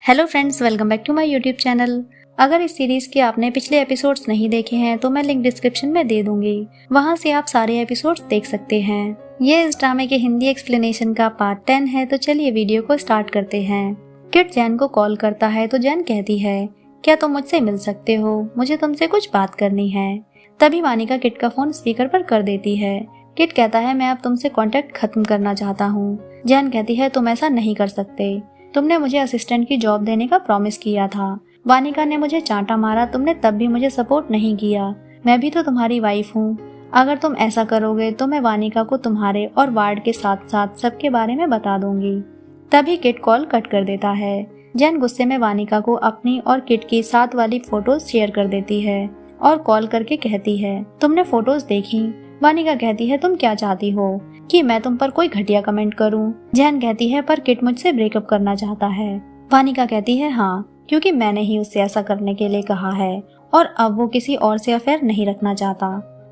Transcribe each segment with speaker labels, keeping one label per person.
Speaker 1: Hello friends, welcome back to my YouTube channel. अगर इस series के आपने पिछले एपिसोड्स नहीं देखे हैं तो मैं लिंक डिस्क्रिप्शन में दे दूंगी, वहां से आप सारे एपिसोड्स देख सकते हैं। ये इस ड्रामे के हिंदी एक्सप्लेनेशन का पार्ट 10 है, तो चलिए वीडियो को स्टार्ट करते हैं। किट जैन को कॉल करता है तो जैन कहती है, क्या तुम मुझसे मिल सकते हो, मुझे तुमसे कुछ बात करनी है। तभी वानिका किट का फोन स्पीकर पर कर देती है। किट कहता है, मैं अब तुमसे कॉन्टेक्ट खत्म करना चाहता हूँ। जैन कहती है, तुम ऐसा नहीं कर सकते, तुमने मुझे असिस्टेंट की जॉब देने का प्रॉमिस किया था। वानिका ने मुझे चांटा मारा, तुमने तब भी मुझे सपोर्ट नहीं किया। मैं भी तो तुम्हारी वाइफ हूँ। अगर तुम ऐसा करोगे तो मैं वानिका को तुम्हारे और वार्ड के साथ साथ सबके बारे में बता दूंगी। तभी किट कॉल कट कर देता है। जैन गुस्से में वानिका को अपनी और किट की साथ वाली फोटोज शेयर कर देती है और कॉल करके कहती है, तुमने फोटोज देखी? वानिका कहती है, तुम क्या चाहती हो कि मैं तुम पर कोई घटिया कमेंट करूं? जैन कहती है, पर किट मुझसे ब्रेकअप करना चाहता है। वानिका कहती है, हाँ, क्योंकि मैंने ही उससे ऐसा करने के लिए कहा है और अब वो किसी और से अफेयर नहीं रखना चाहता।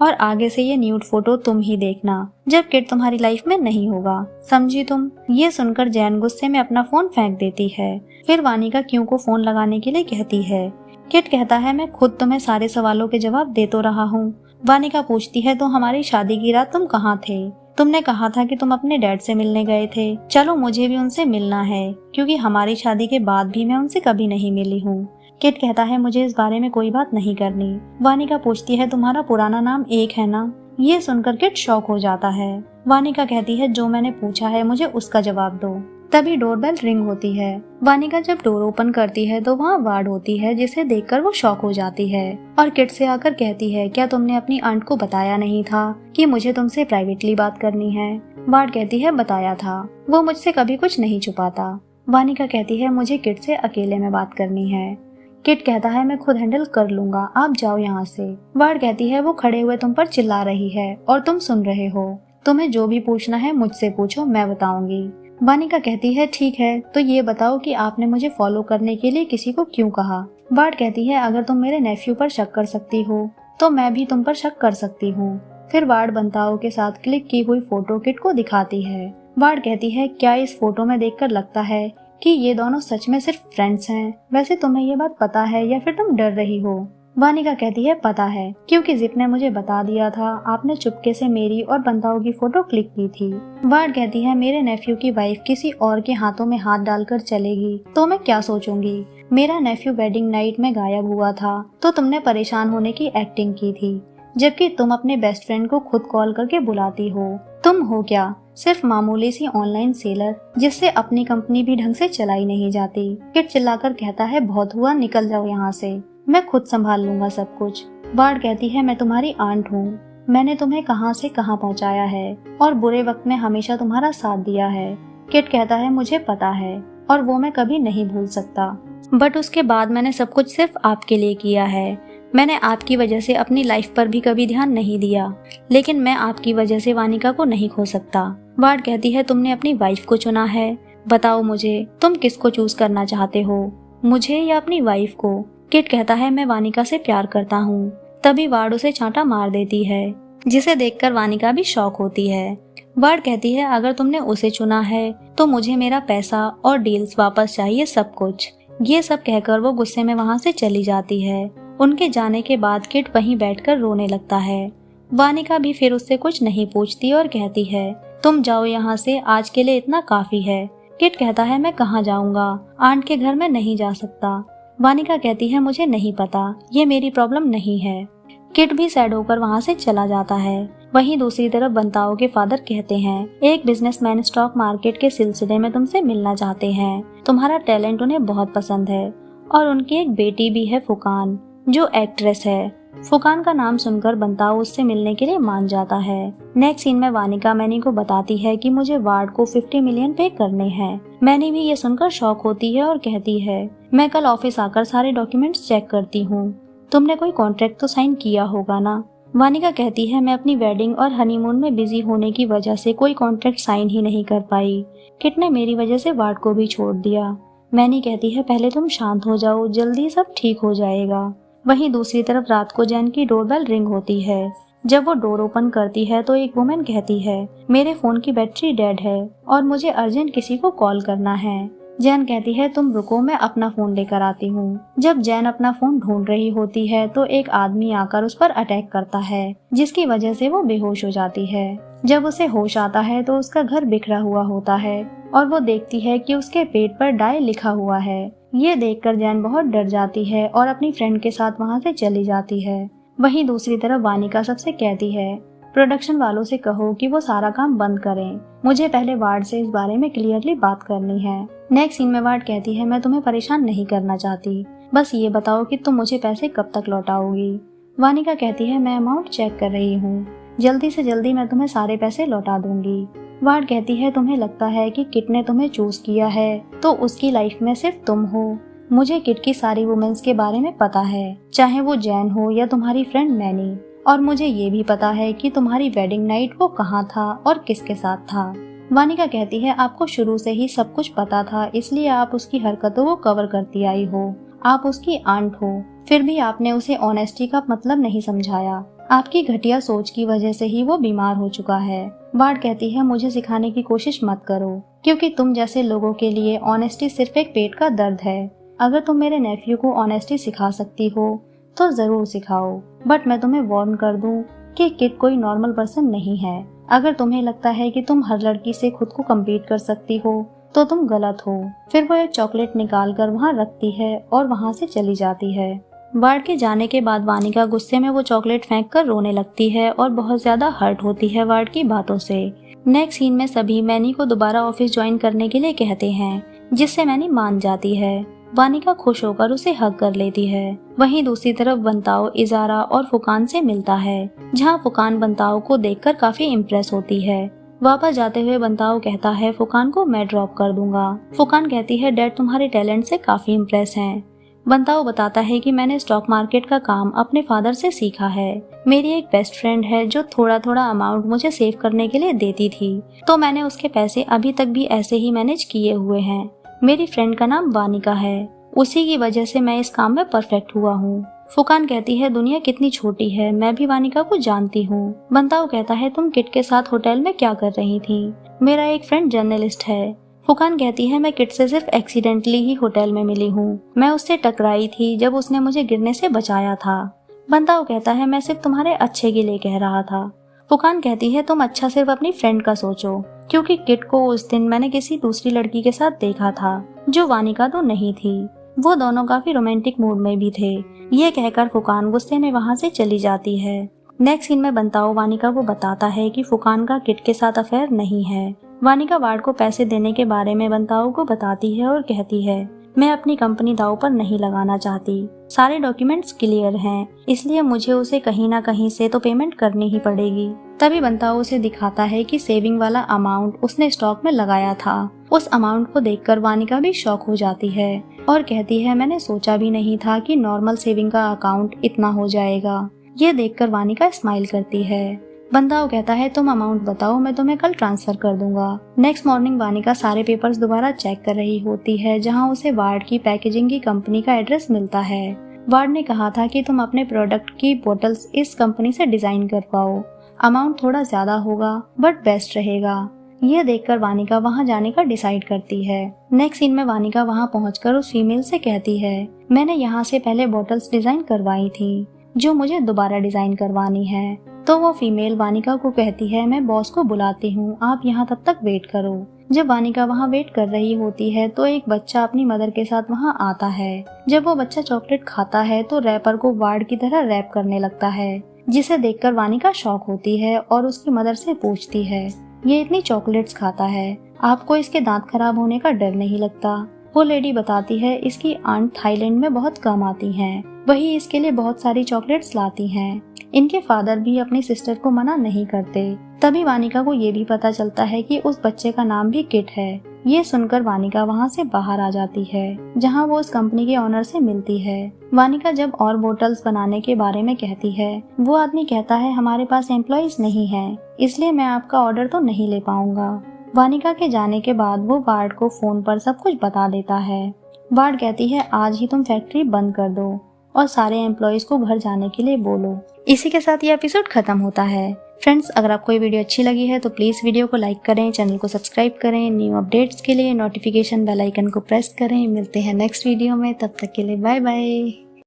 Speaker 1: और आगे से ये न्यूड फोटो तुम ही देखना जब किट तुम्हारी लाइफ में नहीं होगा, समझी तुम? ये सुनकर जैन गुस्से में अपना फोन फेंक देती है। फिर वानिका क्यू को फोन लगाने के लिए कहती है। किट कहता है, मैं खुद तुम्हें सारे सवालों के जवाब दे तो रहा हूँ। वानिका पूछती है, तो हमारी शादी की रात तुम कहाँ थे? तुमने कहा था कि तुम अपने डैड से मिलने गए थे। चलो, मुझे भी उनसे मिलना है, क्योंकि हमारी शादी के बाद भी मैं उनसे कभी नहीं मिली हूँ। किट कहता है, मुझे इस बारे में कोई बात नहीं करनी। वानिका पूछती है, तुम्हारा पुराना नाम एक है ना? ये सुनकर किट शॉक हो जाता है। वानिका कहती है, जो मैंने पूछा है मुझे उसका जवाब दो। तभी डोरबेल रिंग होती है। वानिका जब डोर ओपन करती है तो वहाँ वार्ड होती है, जिसे देखकर वो शॉक हो जाती है और किट से आकर कहती है, क्या तुमने अपनी आंट को बताया नहीं था कि मुझे तुमसे प्राइवेटली बात करनी है? वार्ड कहती है, बताया था, वो मुझसे कभी कुछ नहीं छुपाता। वानिका कहती है, मुझे किट से अकेले में बात करनी है। किट कहता है, मैं खुद हैंडल कर लूंगा, आप जाओ यहाँ से। वार्ड कहती है, वो खड़े हुए तुम पर चिल्ला रही है और तुम सुन रहे हो। तुम्हें जो भी पूछना है मुझसे पूछो, मैं बताऊंगी। वानिका कहती है, ठीक है, तो ये बताओ कि आपने मुझे फॉलो करने के लिए किसी को क्यों कहा? वार्ड कहती है, अगर तुम मेरे नेफ्यू पर शक कर सकती हो तो मैं भी तुम पर शक कर सकती हूँ। फिर वार्ड बंताओ के साथ क्लिक की हुई फोटो किट को दिखाती है। वार्ड कहती है, क्या इस फोटो में देखकर लगता है कि ये दोनों सच में सिर्फ फ्रेंड्स हैं? वैसे तुम्हें ये बात पता है या फिर तुम डर रही हो? वानिका कहती है, पता है, क्योंकि जिप ने मुझे बता दिया था। आपने चुपके से मेरी और बंताओ की फोटो क्लिक की थी। वार्ड कहती है, मेरे नेफ्यू की वाइफ किसी और के हाथों में हाथ डालकर चलेगी तो मैं क्या सोचूंगी? मेरा नेफ्यू वेडिंग नाइट में गायब हुआ था तो तुमने परेशान होने की एक्टिंग की थी, जबकि तुम अपने बेस्ट फ्रेंड को खुद कॉल करके बुलाती हो। तुम हो क्या सिर्फ मामूली सी ऑनलाइन सेलर, जिससे अपनी कंपनी भी ढंग से चलाई नहीं जाती? किट चिल्लाकर कहता है, बहुत हुआ, निकल जाओ यहाँ से, मैं खुद संभाल लूंगा सब कुछ। वार्ड कहती है, मैं तुम्हारी आंट हूँ, मैंने तुम्हें कहाँ से कहाँ पहुँचाया है और बुरे वक्त में हमेशा तुम्हारा साथ दिया है। किट कहता है, मुझे पता है और वो मैं कभी नहीं भूल सकता, बट उसके बाद मैंने सब कुछ सिर्फ आपके लिए किया है। मैंने आपकी वजह से अपनी लाइफ पर भी कभी ध्यान नहीं दिया, लेकिन मैं आपकी वजह से वानिका को नहीं खो सकता। वार्ड कहती है, तुमने अपनी वाइफ को चुना है, बताओ मुझे, तुम किसको चूज करना चाहते हो, मुझे या अपनी वाइफ को? किट कहता है, मैं वानिका से प्यार करता हूँ। तभी वार्ड उसे चांटा मार देती है, जिसे देखकर वानिका भी शॉक होती है। वार्ड कहती है, अगर तुमने उसे चुना है तो मुझे मेरा पैसा और डील्स वापस चाहिए, सब कुछ। ये सब कहकर वो गुस्से में वहाँ से चली जाती है। उनके जाने के बाद किट वहीं बैठकर रोने लगता है। वानिका भी फिर उससे कुछ नहीं पूछती और कहती है, तुम जाओ यहाँ से, आज के लिए इतना काफी है। किट कहता है, मैं कहाँ जाऊँगा, आंट के घर में नहीं जा सकता। वानिका कहती है, मुझे नहीं पता, ये मेरी प्रॉब्लम नहीं है। किट भी सैड होकर वहाँ से चला जाता है। वहीं दूसरी तरफ बंताओ के फादर कहते हैं, एक बिजनेसमैन स्टॉक मार्केट के सिलसिले में तुमसे मिलना चाहते हैं। तुम्हारा टैलेंट उन्हें बहुत पसंद है और उनकी एक बेटी भी है, फुकान, जो एक्ट्रेस है। फुकान का नाम सुनकर बंताओ उससे मिलने के लिए मान जाता है। नेक्स्ट सीन में वानिका मैनी को बताती है कि मुझे वार्ड को 50 मिलियन पे करने हैं। मैनी भी ये सुनकर शॉक होती है और कहती है, मैं कल ऑफिस आकर सारे डॉक्यूमेंट्स चेक करती हूँ। तुमने कोई कॉन्ट्रैक्ट तो साइन किया होगा ना? वानिका कहती है, मैं अपनी वेडिंग और हनीमून में बिजी होने की वजह से कोई कॉन्ट्रैक्ट साइन ही नहीं कर पाई। किट ने मेरी वजह से वार्ड को भी छोड़ दिया। मैनी कहती है, पहले तुम शांत हो जाओ, जल्दी सब ठीक हो जाएगा। वहीं दूसरी तरफ रात को जैन की डोरबेल रिंग होती है। जब वो डोर ओपन करती है तो एक वुमेन कहती है, मेरे फोन की बैटरी डेड है और मुझे अर्जेंट किसी को कॉल करना है। जैन कहती है तुम रुको, मैं अपना फोन लेकर आती हूँ। जब जैन अपना फोन ढूंढ रही होती है तो एक आदमी आकर उस पर अटैक करता है, जिसकी वजह से वो बेहोश हो जाती है। जब उसे होश आता है तो उसका घर बिखरा हुआ होता है और वो देखती है कि उसके पेट पर डाई लिखा हुआ है। ये देखकर जैन बहुत डर जाती है और अपनी फ्रेंड के साथ वहाँ से चली जाती है। वहीं दूसरी तरफ वानिका सबसे कहती है प्रोडक्शन वालों से कहो कि वो सारा काम बंद करें, मुझे पहले वार्ड से इस बारे में क्लियरली बात करनी है। नेक्स्ट सीन में वार्ड कहती है मैं तुम्हें परेशान नहीं करना चाहती, बस ये बताओ कि तुम मुझे पैसे कब तक लौटाओगी। वानिका कहती है मैं अमाउंट चेक कर रही हूँ, जल्दी से जल्दी मैं तुम्हें सारे पैसे लौटा दूंगी। वार्ड कहती है तुम्हें लगता है कि किट ने तुम्हें चूज किया है तो उसकी लाइफ में सिर्फ तुम हो। मुझे किट की सारी वुमेन्स के बारे में पता है, चाहे वो जैन हो या तुम्हारी फ्रेंड मैनी, और मुझे ये भी पता है कि तुम्हारी वेडिंग नाइट वो कहाँ था और किसके साथ था। वानिका कहती है आपको शुरू से ही सब कुछ पता था, इसलिए आप उसकी हरकतों को कवर करती आई हो। आप उसकी आंट हो, फिर भी आपने उसे ऑनेस्टी का मतलब नहीं समझाया। आपकी घटिया सोच की वजह से ही वो बीमार हो चुका है। वार्ड कहती है मुझे सिखाने की कोशिश मत करो, क्योंकि तुम जैसे लोगों के लिए ऑनेस्टी सिर्फ एक पेट का दर्द है। अगर तुम मेरे नेफ्यू को ऑनेस्टी सिखा सकती हो तो जरूर सिखाओ, बट मैं तुम्हें वार्न कर दूं कि किट कोई नॉर्मल पर्सन नहीं है। अगर तुम्हें लगता है कि तुम हर लड़की से खुद को कम्पीट कर सकती हो तो तुम गलत हो। फिर वो एक चॉकलेट निकाल कर वहाँ रखती है और वहाँ से चली जाती है। वार्ड के जाने के बाद वानिका गुस्से में वो चॉकलेट फेंक कर रोने लगती है और बहुत ज्यादा हर्ट होती है वार्ड की बातों से। नेक्स्ट सीन में सभी मैनी को दोबारा ऑफिस ज्वाइन करने के लिए कहते हैं, जिससे मैनी मान जाती है। वानिका खुश होकर उसे हग कर लेती है। वहीं दूसरी तरफ बंताओ इजारा और फुकान से मिलता है, जहां फुकान बंताओ को देखकर काफी इम्प्रेस होती है। वापस जाते हुए बंताओ कहता है फुकान को मैं ड्रॉप कर दूंगा। फुकान कहती है डैड तुम्हारे टैलेंट से काफी इम्प्रेस हैं। बंताओ बताता है कि मैंने स्टॉक मार्केट का काम अपने फादर से सीखा है। मेरी एक बेस्ट फ्रेंड है जो थोड़ा थोड़ा अमाउंट मुझे सेव करने के लिए देती थी, तो मैंने उसके पैसे अभी तक भी ऐसे ही मैनेज किए हुए हैं। मेरी फ्रेंड का नाम वानिका है, उसी की वजह से मैं इस काम में परफेक्ट हुआ हूँ। फुकान कहती है दुनिया कितनी छोटी है, मैं भी वानिका को जानती हूँ। बंताओ कहता है तुम किट के साथ होटल में क्या कर रही थी? मेरा एक फ्रेंड जर्नलिस्ट है। फुकान कहती है मैं किट से सिर्फ एक्सीडेंटली ही होटल में मिली हूँ, मैं उससे टकराई थी जब उसने मुझे गिरने से बचाया था। बंताओ कहता है मैं सिर्फ तुम्हारे अच्छे के लिए कह रहा था। फुकान कहती है तुम अच्छा सिर्फ अपनी फ्रेंड का सोचो, क्योंकि किट को उस दिन मैंने किसी दूसरी लड़की के साथ देखा था जो वानिका तो नहीं थी। वो दोनों काफी रोमांटिक मूड में भी थे। ये कहकर फुकान गुस्से में वहाँ से चली जाती है। नेक्स्ट सीन में बंताओ वानिका को बताता है कि फुकान का किट के साथ अफेयर नहीं है। वानिका वार्ड को पैसे देने के बारे में बंताओ को बताती है और कहती है मैं अपनी कंपनी दांव पर नहीं लगाना चाहती, सारे डॉक्यूमेंट्स क्लियर हैं, इसलिए मुझे उसे कहीं ना कहीं से तो पेमेंट करनी ही पड़ेगी। तभी बंताओ उसे दिखाता है कि सेविंग वाला अमाउंट उसने स्टॉक में लगाया था। उस अमाउंट को देखकर वानिका भी शॉक हो जाती है और कहती है मैंने सोचा भी नहीं था कि नॉर्मल सेविंग का अकाउंट इतना हो जाएगा। ये देखकर वानिका स्माइल करती है। बंताओ कहता है तुम अमाउंट बताओ, मैं तुम्हें कल ट्रांसफर कर दूंगा। नेक्स्ट मॉर्निंग वानिका सारे पेपर्स दोबारा चेक कर रही होती है, जहां उसे वार्ड की पैकेजिंग की कंपनी का एड्रेस मिलता है। वार्ड ने कहा था कि तुम अपने प्रोडक्ट की बोटल्स इस कंपनी से डिजाइन करवाओ, अमाउंट थोड़ा ज्यादा होगा बट बेस्ट रहेगा। ये देखकर वानिका वहाँ जाने का डिसाइड करती है। नेक्स्ट सीन में वानिका वहाँ पहुंचकर उस फीमेल से कहती है मैंने यहाँ से पहले बोटल्स डिजाइन करवाई थी जो मुझे दोबारा डिजाइन करवानी है। तो वो फीमेल वानिका को कहती है मैं बॉस को बुलाती हूँ, आप यहाँ तब तक वेट करो। जब वानिका वहाँ वेट कर रही होती है तो एक बच्चा अपनी मदर के साथ वहाँ आता है। जब वो बच्चा चॉकलेट खाता है तो रैपर को वार्ड की तरह रैप करने लगता है, जिसे देखकर वानिका शॉक होती है और उसकी मदर से पूछती है ये इतनी चॉकलेट्स खाता है, आपको इसके दांत खराब होने का डर नहीं लगता? वो लेडी बताती है इसकी आंट थाईलैंड में बहुत कम आती हैं, वही इसके लिए बहुत सारी चॉकलेट्स लाती हैं। इनके फादर भी अपनी सिस्टर को मना नहीं करते। तभी वानिका को ये भी पता चलता है कि उस बच्चे का नाम भी किट है। ये सुनकर वानिका वहाँ से बाहर आ जाती है, जहाँ वो उस कंपनी के ओनर से मिलती है। वानिका जब और बोटल्स बनाने के बारे में कहती है, वो आदमी कहता है हमारे पास एम्प्लॉइज नहीं है, इसलिए मैं आपका ऑर्डर तो नहीं ले पाऊंगा। वानिका के जाने के बाद वो वार्ड को फोन पर सब कुछ बता देता है। वार्ड कहती है आज ही तुम फैक्ट्री बंद कर दो और सारे एम्प्लॉइज को घर जाने के लिए बोलो। इसी के साथ ये एपिसोड खत्म होता है। फ्रेंड्स, अगर आपको ये वीडियो अच्छी लगी है तो प्लीज़ वीडियो को लाइक करें, चैनल को सब्सक्राइब करें, न्यू अपडेट्स के लिए नोटिफिकेशन बेल आइकन को प्रेस करें। मिलते हैं नेक्स्ट वीडियो में, तब तक के लिए बाय बाय।